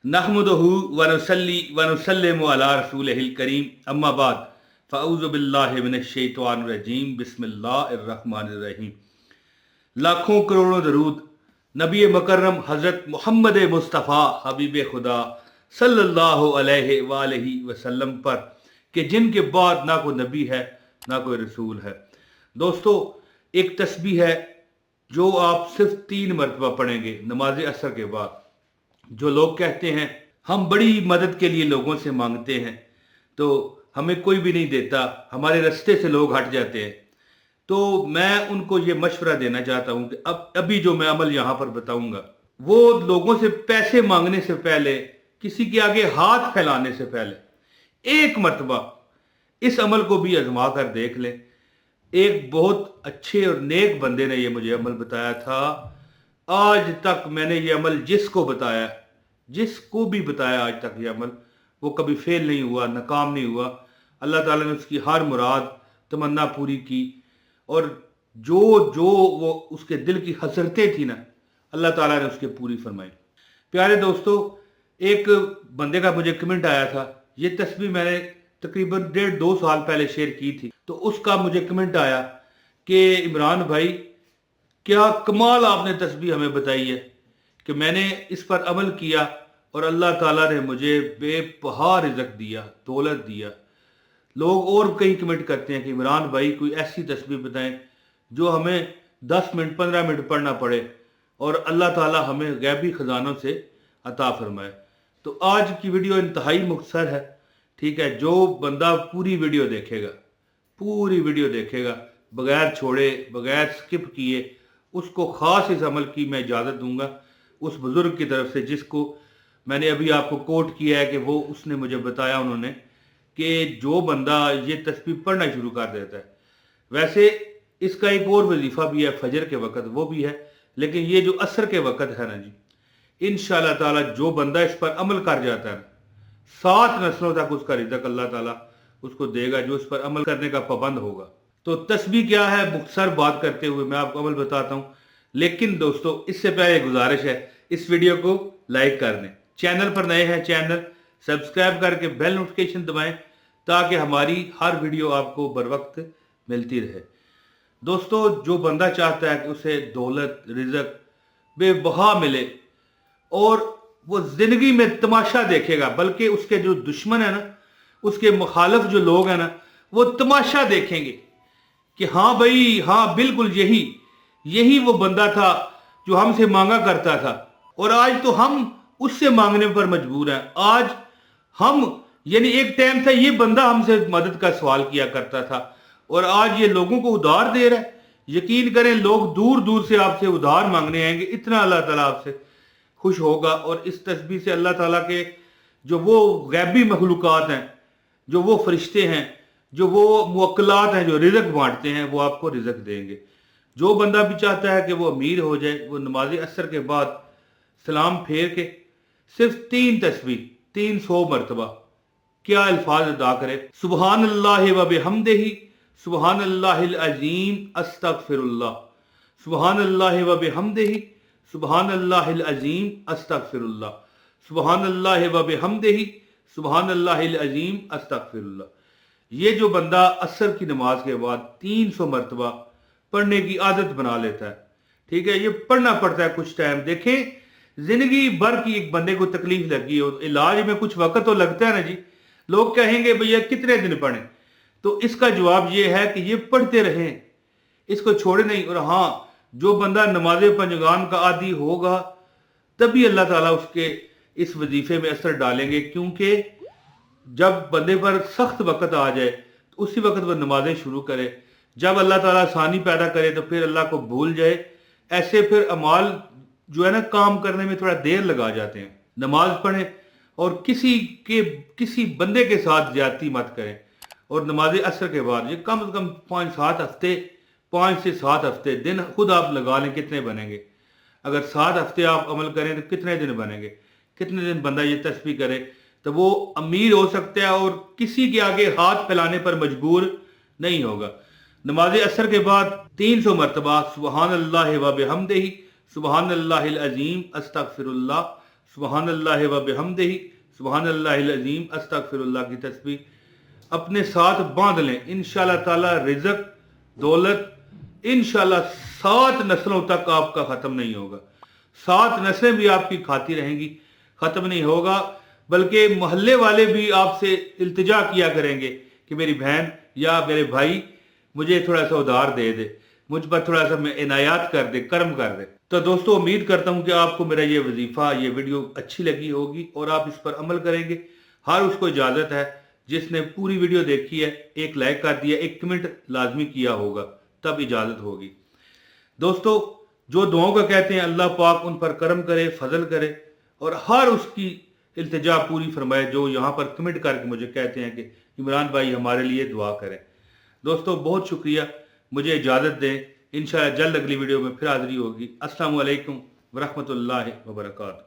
नहमदुहु व नुसल्ली व नुसल्लिमु अला रसूलिहिल करीम अम्मा बाद फ़अऊज़ु बिल्लाहि मिनश शैतानिर रजीम बिस्मिल्लाहिर रहमानिर रहीम। लाखों करोड़ों दरूद नबी मुकर्रम हज़रत मोहम्मद मुस्तफ़ा हबीब खुदा सल्लल्लाहु अलैहि वालैहि वसल्लम पर कि जिनके बाद ना कोई नबी है ना कोई रसूल है। दोस्तों, एक तस्बीह है जो आप सिर्फ 3 मरतबा पढ़ेंगे नमाज असर के बाद। जो लोग कहते हैं हम बड़ी मदद के लिए लोगों से मांगते हैं तो हमें कोई भी नहीं देता, हमारे रास्ते से लोग हट जाते हैं, तो मैं उनको ये मशवरा देना चाहता हूँ कि अभी जो मैं अमल यहाँ पर बताऊंगा वो लोगों से पैसे मांगने से पहले, किसी के आगे हाथ फैलाने से पहले एक मरतबा इस अमल को भी आजमा कर देख लें। एक बहुत अच्छे और नेक बंदे ने ये मुझे अमल बताया था। आज तक मैंने ये अमल जिसको भी बताया आज तक ये अमल, वो कभी फेल नहीं हुआ, नाकाम नहीं हुआ। अल्लाह ताला ने उसकी हर मुराद तमन्ना पूरी की और जो वो उसके दिल की हसरतें थी ना, अल्लाह ताला ने उसके पूरी फरमाई। प्यारे दोस्तों, एक बंदे का मुझे कमेंट आया था, ये तस्बीह मैंने तकरीबन 1.5-2 साल पहले शेयर की थी, तो उसका मुझे कमेंट आया कि इमरान भाई क्या कमाल आपने तस्बीह हमें बताई है कि मैंने इस पर अमल किया और अल्लाह ताला ने मुझे बेपहा रिज़्क दिया, दौलत दिया। लोग और कई कमेंट करते हैं कि इमरान भाई कोई ऐसी तस्बीह बताएं जो हमें 10 मिनट 15 मिनट पढ़ना पड़े और अल्लाह ताला हमें गैबी खजानों से अता फरमाए। तो आज की वीडियो इंतहाई मुख्तसर है, ठीक है। जो बंदा पूरी वीडियो देखेगा बगैर छोड़े, बगैर स्किप किए, उसको ख़ास इस अमल की मैं इजाज़त दूंगा उस बुज़ुर्ग की तरफ से जिसको मैंने अभी आपको कोट किया है कि वो उसने मुझे बताया उन्होंने कि जो बंदा ये तस्बीह पढ़ना शुरू कर देता है, वैसे इसका एक और वजीफ़ा भी है फजर के वक़्त, वो भी है, लेकिन ये जो असर के वक़्त है ना जी, इंशाअल्लाह ताला जो बंदा इस पर अमल कर जाता है 7 नस्लों तक उसका रिज़्क अल्लाह ताला उसको देगा जो इस पर अमल करने का पाबंद होगा। तो तस्बीह क्या है, मुख्तसर बात करते हुए मैं आपको अमल बताता हूँ। लेकिन दोस्तों, इससे पहले गुजारिश है इस वीडियो को लाइक कर दें, चैनल पर नए हैं चैनल सब्सक्राइब करके बेल नोटिफिकेशन दबाएं ताकि हमारी हर वीडियो आपको बर वक्त मिलती रहे। दोस्तों, जो बंदा चाहता है कि उसे दौलत रिज़्क बेबहा मिले और वो जिंदगी में तमाशा देखेगा, बल्कि उसके जो दुश्मन है ना, उसके मुखालिफ जो लोग हैं ना, वो तमाशा देखेंगे कि हाँ भाई, हाँ बिल्कुल यही वो बंदा था जो हमसे मांगा करता था और आज तो हम उससे मांगने पर मजबूर हैं। आज हम, यानी एक टाइम था ये बंदा हमसे मदद का सवाल किया करता था और आज ये लोगों को उधार दे रहा है। यकीन करें, लोग दूर दूर से आपसे उधार मांगने आएंगे, इतना अल्लाह ताला आपसे खुश होगा। और इस तस्बीह से अल्लाह ताला के जो वो गैबी मखलूकात हैं, जो वो फरिश्ते हैं, जो वो मुवक्किलात हैं जो रिज़्क बांटते हैं, वो आपको रिज़्क देंगे। जो बंदा भी चाहता है कि वो अमीर हो जाए, वो नमाज असर के बाद सलाम फेर के सिर्फ 3 तस्बीह 300 मरतबा क्या अल्फाज अदा करे, सुबहान अल्लाह व बिहम्दिही सुबहान अल्लाहिल अज़ीम अस्तगफिरुल्लाह, सुबहान अल्लाह व बिहम्दिही सुबहान अल्लाहिल अज़ीम अस्तगफिरुल्लाह, सुबहान अल्लाह व बिहम्दिही सुबहान अल्लाहिल अज़ीम अस्तगफिरुल्लाह। ये जो बंदा असर की नमाज के बाद 300 मरतबा पढ़ने की आदत बना लेता है, ठीक है, ये पढ़ना पड़ता है कुछ टाइम। देखें, जिंदगी भर की एक बंदे को तकलीफ लगी हो, इलाज में कुछ वक्त तो लगता है ना जी। लोग कहेंगे भैया कितने दिन पढ़ें, तो इसका जवाब ये है कि ये पढ़ते रहें, इसको छोड़े नहीं। और हाँ, जो बंदा नमाज पंजगान का आदी होगा तभी अल्लाह ताला उसके इस वजीफे में असर डालेंगे, क्योंकि जब बंदे पर सख्त वक्त आ जाए तो उसी वक्त वह नमाजें शुरू करे। जब अल्लाह ताला आसानी पैदा करे तो फिर अल्लाह को भूल जाए। ऐसे फिर अमाल जो है ना, काम करने में थोड़ा देर लगा जाते हैं। नमाज पढ़ें और किसी बंदे के साथ ज्यादती मत करें। और नमाज असर के बाद ये कम से कम 5 से 7 हफ्ते दिन खुद आप लगा लें, कितने बनेंगे। अगर 7 हफ्ते आप अमल करें तो कितने दिन बनेंगे। कितने दिन बंदा ये तस्बीह करे तो वो अमीर हो सकता है और किसी के आगे हाथ फैलाने पर मजबूर नहीं होगा। नमाज असर के बाद 300 मरतबा सुबहान अल्लाह व बिहम्दिही सुबहान अल्लाहिल अज़ीम अस्तगफिरुल्लाह, सुबहानल्लाह व बिहम्दिही सुबहानल्लाहिल अज़ीम अस्तगफिरुल्लाह की तस्बीह अपने साथ बांध लें। इंशाअल्लाह ताला रिज़्क दौलत इंशाअल्लाह 7 नस्लों तक आपका ख़त्म नहीं होगा। 7 नस्लें भी आपकी खाती रहेंगी, ख़त्म नहीं होगा, बल्कि मोहल्ले वाले भी आपसे इल्तिजा किया करेंगे कि मेरी बहन या मेरे भाई मुझे थोड़ा सा उधार दे दे, मुझ पर थोड़ा सा इनायात कर दे, कर्म कर दे। तो दोस्तों उम्मीद करता हूं कि आपको मेरा ये वजीफा, ये वीडियो अच्छी लगी होगी और आप इस पर अमल करेंगे। हर उसको इजाज़त है जिसने पूरी वीडियो देखी है, एक लाइक कर दिया, एक कमेंट लाजमी किया होगा, तब इजाज़त होगी। दोस्तों जो दुआओं का कहते हैं अल्लाह पाक उन पर करम करे, फजल करे और हर उसकी इल्तिजा पूरी फरमाए जो यहाँ पर कमेंट करके मुझे कहते हैं कि इमरान भाई हमारे लिए दुआ करें। दोस्तों बहुत शुक्रिया, मुझे इजाज़त दें। इंशाअल्लाह जल्द अगली वीडियो में फिर हाज़िरी होगी। अस्सलामु अलैकुम वरहमतुल्लाहि वबरकातुहू।